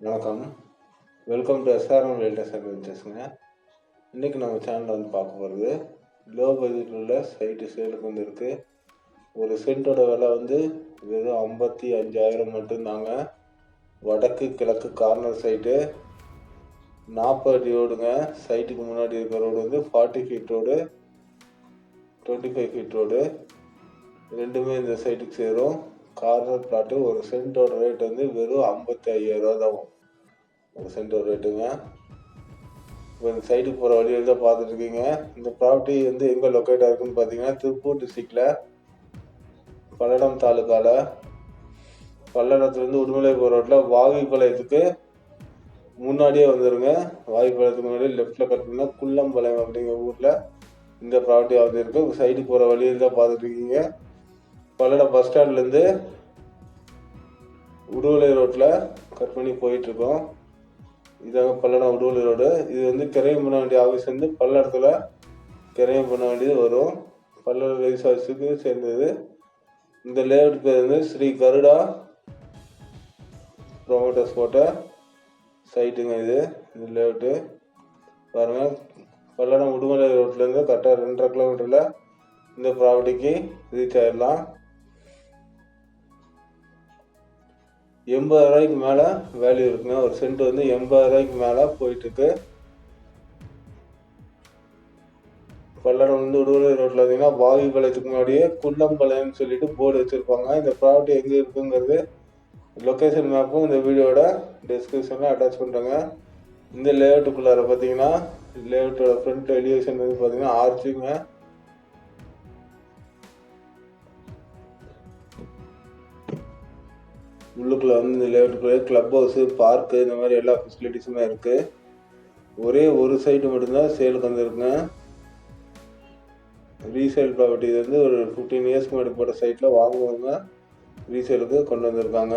வணக்கம். Welcome to SRM realtors and வெஞ்சர்ஸுங்க. இன்றைக்கி நம்ம சேனலில் வந்து பார்க்க போகிறது லோ பட்ஜெட்டில் உள்ள சைட்டு சேலுக்கு வந்து இருக்குது. ஒரு சென்ட்டோட விலை வந்து வெறும் 55,000 மட்டும்தாங்க. வடக்கு கிழக்கு கார்னர் சைட்டு 40 அடி ரோடுங்க. சைட்டுக்கு முன்னாடி இருக்கிற ரோடு வந்து 40 ஃபீட் ரோடு, 25 ஃபீட் ரோடு ரெண்டுமே இந்த சைட்டுக்கு சேரும். கார்னர் பிளாட்டு ஒரு சென்ட்டோட ரேட் வந்து வெறும் 55,000 தான் ஒரு சென்ட்டோட ரேட்டுங்க. இப்போ இந்த சைட்டுக்கு போகிற வழியில் தான் பார்த்துட்டு இருக்கீங்க. இந்த ப்ராப்பர்ட்டி வந்து எங்கே லொக்கேட் ஆகிருக்குன்னு பார்த்தீங்கன்னா, திருப்பூர் டிஸ்ட்ரிக்டில் பல்லடம் தாலுக்காவில் பல்லடத்துலேருந்து உடுமலைபுரம் ரோட்டில் வாவிப்பாளையத்துக்கு முன்னாடியே வந்துடுங்க. வாவிப்பாளையத்துக்கு முன்னாடி லெஃப்ட்டில் கட் பண்ணால் குள்ளம்பாளையம் அப்படிங்கிற ஊரில் இந்த ப்ராப்பர்ட்டி வந்துருக்கு. சைட்டுக்கு போகிற வழியில் தான் பார்த்துட்டு இருக்கீங்க. பல்லடம் பஸ் ஸ்டாண்ட்லேருந்து உடுமலை ரோட்டில் கட் பண்ணி போயிட்டுருக்கோம். இதாங்க பல்லடம் உடுமலை ரோடு. இது வந்து கிரையம் பண்ண வேண்டிய ஆஃபீஸ் வந்து பல்லடத்தில் கிரையம் பண்ண வேண்டியது வரும். பல்லடம் ரைஸ் ஆஃபீஸுக்கு சேர்ந்தது. இந்த லேஅவுட் பேர் வந்து ஸ்ரீ கருடா ப்ரொமோட்டர்ஸ் போட்ட சைட்டுங்க. இந்த லேஅவுட்டு பாருங்கள். பல்லடம் உடுமலை ரோட்லேருந்து கரெக்டாக 2.5 கிலோமீட்டரில் இந்த ப்ராப்பர்ட்டிக்கு ரீச் ஆகிடலாம். 80,000 மேலே வேல்யூ இருக்குங்க. ஒரு சென்ட் வந்து 80,000 மேலே போயிட்டுருக்கு. பல்லடம் வந்து உடுமலை ரோட்டில் பார்த்தீங்கன்னா வாவிப்பாளையத்துக்கு முன்னாடியே குள்ளம்பாளையம்னு சொல்லிட்டு போர்டு வச்சுருப்பாங்க. இந்த ப்ராப்பர்ட்டி எங்கே இருக்குங்கிறது லொக்கேஷன் மேப்பும் இந்த வீடியோட டிஸ்கிரிப்ஷனில் அட்டாச் பண்ணுறேங்க. இந்த லேஅவுட்டுக்குள்ளார பார்த்தீங்கன்னா லேஅவுட்டோட ஃப்ரண்ட் எலிவேஷன் வந்து பார்த்தீங்கன்னா ஆர்ச்சுங்க. உள்ளுக்குள்ளே வந்து இந்த லேஅவுட்டுக்குள்ளே கிளப் ஹவுஸு, பார்க்கு, இந்த மாதிரி எல்லா ஃபெசிலிட்டிஸுமே இருக்குது. ஒரே ஒரு சைட்டு மட்டும்தான் சேலுக்கு வந்துருக்குங்க. ரீசேல் ப்ராப்பர்ட்டி இது வந்து ஒரு 15 இயர்ஸ்க்கு முன்னாடி போட்ட சைட்டில் வாங்குவாங்க, ரீசேலுக்கு கொண்டு வந்திருக்காங்க.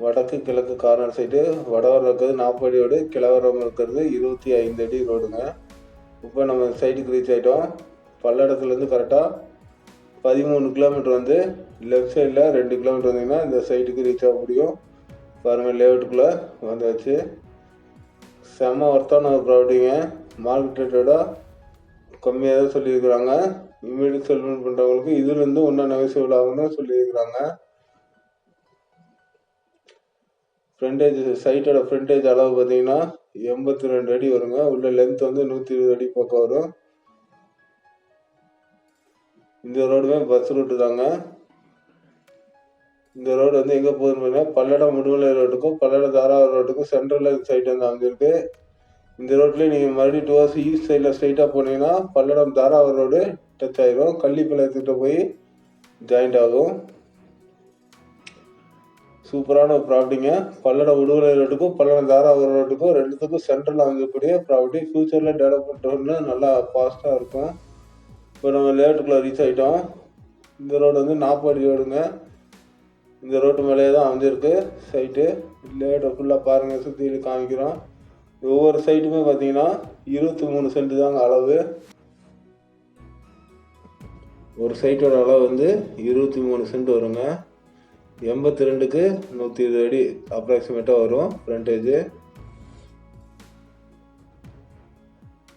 வடக்கு கிழக்கு கார்னர் சைட்டு வடவரம் இருக்கிறது 40 அடி ரோடு, கிழவரம் இருக்கிறது 25 அடி ரோடுங்க. இப்போ நம்ம சைட்டுக்கு ரீச் ஆகிட்டோம். பல்லடத்துலேருந்து கரெக்டாக 13 கிலோமீட்டர் வந்து லெஃப்ட் சைடில் 2 கிலோமீட்டர் வந்தீங்கன்னா இந்த சைட்டுக்கு ரீச் ஆக முடியும். பாருங்கள், லேஅவுட்டுக்குள்ளே வந்தாச்சு. செம்ம ஒர்த்தான ஒரு ப்ராப்பர்ட்டிங்க. மார்க்கெட் ரேட்டோட கம்மியாக தான் சொல்லியிருக்கிறாங்க. இமீடியட் செட்டில்மெண்ட் பண்ணுறவங்களுக்கு இதுலேருந்து ஒன்றும் நெகோசியபிள் ஆகும்னு சொல்லியிருக்கிறாங்க. ஃப்ரண்டேஜ் சைட்டோட ஃப்ரண்டேஜ் அளவு பார்த்தீங்கன்னா 82 அடி வருங்க. உள்ள லென்த் வந்து 120 அடி பக்கம் வரும். இந்த ரோடுமே பஸ் ரூட்டு தாங்க. இந்த ரோடு வந்து எங்கே போகுதுன்னு பார்த்தீங்கன்னா பல்லடம் உடுமலை ரோட்டுக்கும் பல்லடம் தாராவரம் ரோட்டுக்கும் சென்ட்ரலில் சைட் வந்து அமைஞ்சிருக்கு. இந்த ரோட்லேயே நீங்கள் மறுபடியும் டுவர்ஸ் ஈஸ்ட் சைடில் ஸ்ட்ரைட்டாக போனீங்கன்னா பல்லடம் தாராவரம் ரோடு டச் ஆகிடும். கள்ளிப்பாளையத்துக்கிட்ட போய் ஜாயிண்ட் ஆகும். சூப்பரான ஒரு ப்ராப்பர்ட்டிங்க. பல்லடம் உடுமலை ரோட்டுக்கும் பல்லடம் தாராவரம் ரோட்டுக்கும் ரெண்டுத்துக்கும் சென்ட்ரலில் அமைஞ்சக்கூடிய ப்ராப்பர்ட்டி. ஃபியூச்சரில் டெவலப்மெண்ட் ஒன்று நல்லா ஃபாஸ்ட்டாக இருக்கும். இப்போ நம்ம லேஅவுட்டுக்குள்ளே ரீச் ஆகிட்டோம். இந்த ரோடு வந்து 40 அடி ரோடுங்க. இந்த ரோட்டு மேலேயே தான் அமைஞ்சிருக்கு சைட்டு. லேஅவுட்டை ஃபுல்லாக பாருங்கள், சுற்றி காமிக்கிறோம். ஒவ்வொரு சைட்டுமே பார்த்தீங்கன்னா 23 சென்ட் தாங்க அளவு. ஒரு சைட்டோட அளவு வந்து 23 சென்ட் வருங்க. 82க்கு 120 அடி அப்ராக்சிமேட்டாக வரும் ஃப்ரண்டேஜு.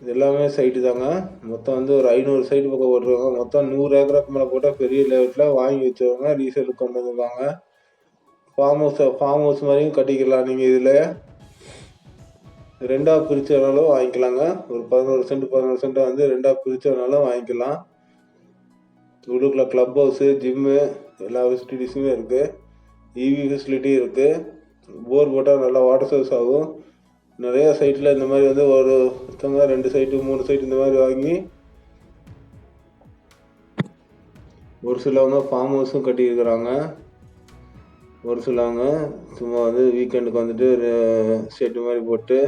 இது எல்லாமே சைட்டு தாங்க. மொத்தம் வந்து ஒரு 500 சைட்டு பக்கம் போட்டுருக்காங்க. மொத்தம் 100 ஏக்கருக்கு மேலே போட்டால் பெரிய லேஅவுட்டில் வாங்கி வச்சவங்க ரீசேலுக்கு கொண்டு வந்துருக்காங்க. ஃபார்ம் ஹவுஸ் மாதிரியும் கட்டிக்கலாம். நீங்கள் இதில் ரெண்டாக பிரிச்சனாலும் வாங்கிக்கலாங்க. ஒரு 11 சென்ட்டை வந்து ரெண்டாக பிரிச்சனாலும் வாங்கிக்கலாம். உள்ளுக்குள்ள கிளப் ஹவுஸு, ஜிம்மு, எல்லா ஃபெசிலிட்டிஸுமே இருக்குது. இவி ஃபெசிலிட்டி இருக்குது. போர் போட்டால் நல்லா வாட்டர் சோர்ஸ் ஆகும். நிறையா சைட்டில் இந்த மாதிரி வந்து ஒருத்தவங்க 2 சைட்டு 3 சைட்டு இந்த மாதிரி வாங்கி ஒரு சிலவங்க ஃபார்ம் ஹவுஸும் கட்டியிருக்கிறாங்க. ஒரு சிலவங்க சும்மா வந்து வீக்கெண்டுக்கு வந்துட்டு ஷெட்டு மாதிரி போட்டு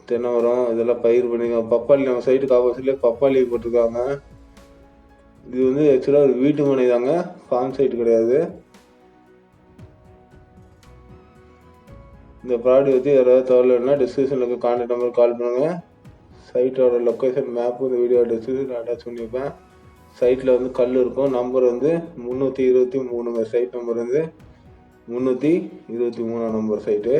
தென்னை மரம் இதெல்லாம் பயிர் பண்ணியிருக்காங்க. பப்பாளி நம்ம சைட்டுக்கு ஆப்போசிட்லேயே பப்பாளி போட்டிருக்காங்க. இது வந்து ஆக்சுவலாக ஒரு வீட்டு மனை தாங்க, ஃபார்ம் சைட்டு கிடையாது. இந்த ப்ராடக்ட் வச்சு யாராவது தகவல்னா டிஸ்கிரிப்ஷனுக்கு கான்டாக்ட் நம்பருக்கு கால் பண்ணுங்கள். சைட்டோட லொக்கேஷன் மேப்பு இந்த வீடியோ டிஸ்கிரிப்ஷனில் அட்டாச் பண்ணியிருப்பேன். சைட்டில் வந்து கல் இருக்கும். நம்பர் வந்து 323ங்க. சைட் நம்பர் வந்து 323 நம்பர் சைட்டு.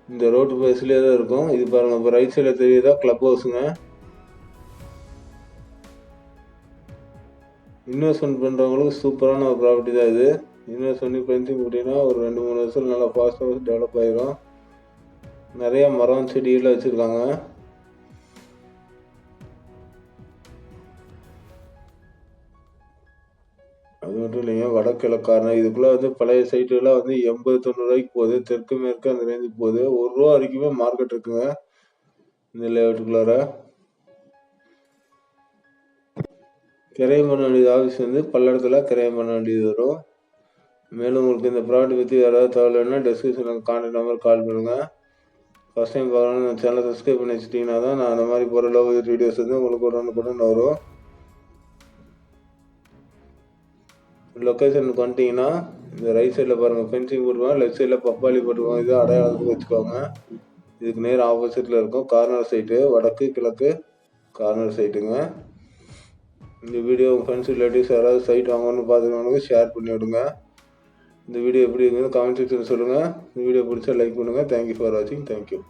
இந்த ரோட்டு பேஸ்லேயே தான் இருக்கும். இது பாருங்கள், இப்போ ரைட் சைடில் தெரியுதா கிளப் ஹவுஸுங்க. இன்வெஸ்ட்மெண்ட் பண்ணுறவங்களுக்கு சூப்பரான ஒரு ப்ராப்பர்ட்டி தான் இது. இன்வெஸ்ட் பண்ணி பென்சிங் போட்டிங்கன்னா ஒரு 2-3 வருஷம் நல்லா ஃபாஸ்ட்டாக டெவலப் ஆகிரும். நிறையா மரம் செடியெல்லாம் வச்சுருக்காங்க. அது மட்டும் இல்லைங்க, வடகிழக்கான இதுக்குள்ளே வந்து பழைய சைட்டுகள்லாம் வந்து 80-90 ரூபாய்க்கு போகுது. தெற்கு மேற்கு அந்த ரேஞ்சுக்கு போகுது. 1 ரூபா வரைக்குமே மார்க்கெட் இருக்குங்க இந்த லேஅவுட்டுக்குள்ளார. கிரையம் பண்ண வேண்டியது ஆஃபீஸ் வந்து பல்லடத்தில் கிரையம் பண்ண வேண்டியது வரும். மேலும் உங்களுக்கு இந்த ப்ராடக்ட் பற்றி யாராவது தேவைன்னா டிஸ்கிரிப்ஷனில் கான்டாக்ட் நம்பர் கால் பண்ணுங்கள். ஃபஸ்ட் டைம் பார்க்கணும்னு சேனலை சப்ஸ்கிரைப் பண்ணி வச்சிட்டிங்கன்னா தான் நான் அந்த மாதிரி போகிற லோ பட்ஜெட் வீடியோஸ் வந்து உங்களுக்கு உடனுக்குடன் வரும். லொக்கேஷனுக்கு வந்துட்டிங்கன்னா இந்த ரைட் சைடில் பாருங்கள் ஃபென்சிங் போட்டுருவாங்க, லெஃப்ட் சைடில் பப்பாளி போட்டுருவாங்க. இது அடையாளத்துக்கு வச்சுக்கோங்க. இதுக்கு நேர் ஆப்போசிட்டில் இருக்கும் கார்னர் சைட்டு, வடக்கு கிழக்கு கார்னர் சைட்டுங்க. இந்த வீடியோ உங்கள் ஃப்ரெண்ட்ஸ் ரிலேட்டிவ்ஸ் யாராவது சைட் வாங்கணும்னு பார்த்துக்கவங்களுக்கு ஷேர் பண்ணி விடுங்க. இந்த வீடியோ எப்படி இருக்குன்னு கமெண்ட் செக்ஷனில் சொல்லுங்கள். இந்த வீடியோ பிடிச்சா லைக் பண்ணுங்கள். தேங்க்யூ ஃபார் வாட்சிங். தேங்க்யூ.